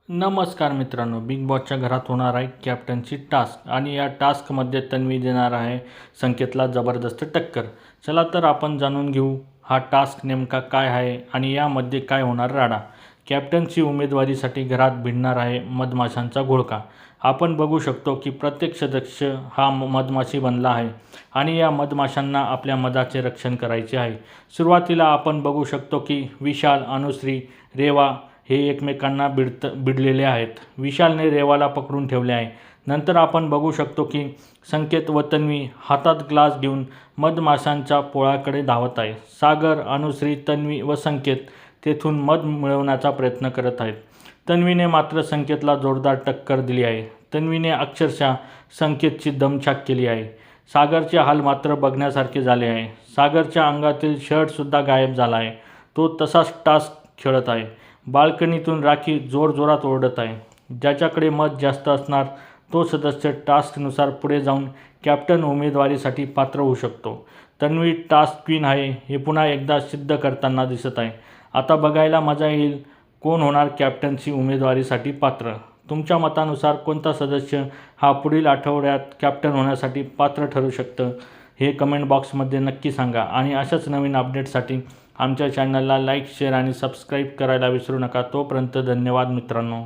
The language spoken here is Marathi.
नमस्कार मित्रांनो, बिग बॉसच्या घरात होणार आहे कॅप्टनची टास्क आणि या टास्कमध्ये तन्वी देणार आहे संकेतला जबरदस्त टक्कर. चला तर आपण जाणून घेऊ हा टास्क नेमका काय आहे आणि यामध्ये काय होणार राडा. कॅप्टनची उमेदवारीसाठी घरात भिडणार आहे मधमाशांचा घोळका. आपण बघू शकतो की प्रत्येक सदस्य हा मधमाशी बनला आहे आणि या मधमाशांना आपल्या मधाचे रक्षण करायचे आहे. सुरुवातीला आपण बघू शकतो की विशाल, अनुश्री, रेवा हे एकमेकांना भिडलेले आहेत. विशालने रेवाला पकडून ठेवले आहे. नंतर आपण बघू शकतो की संकेत व तन्वी हातात ग्लास घेऊन मधमाशांच्या पोळ्याकडे धावत आहे. सागर, अनुश्री, तन्वी व संकेत तेथून मध मिळवण्याचा प्रयत्न करत आहेत. तन्वीने मात्र संकेतला जोरदार टक्कर दिली आहे. तन्वीने अक्षरशः संकेतची दमछाक केली आहे. सागरचे हाल मात्र बघण्यासारखे झाले आहे. सागरच्या अंगातील शर्टसुद्धा गायब झाला आहे. तो तसाच टास्क खेळत आहे. बाल्कनीतून राखी जोरजोरात ओरडत आहे. ज्याच्याकडे मत जास्त असणार तो सदस्य टास्कनुसार पुढे जाऊन कॅप्टन उमेदवारीसाठी पात्र होऊ शकतो. तन्वी टास्क क्वीन आहे हे पुन्हा एकदा सिद्ध करताना दिसत आहे. आता बघायला मजा येईल कोण होणार कॅप्टनची उमेदवारीसाठी पात्र. तुमच्या मतानुसार कोणता सदस्य हा पुढील आठवड्यात कॅप्टन होण्यासाठी पात्र ठरू शकतं हे कमेंट बॉक्समध्ये नक्की सांगा. आणि अशाच नवीन अपडेटसाठी आमच्या चॅनलला लाईक, शेअर आणि सबस्क्राईब करायला विसरू नका. तोपर्यंत धन्यवाद मित्रांनो.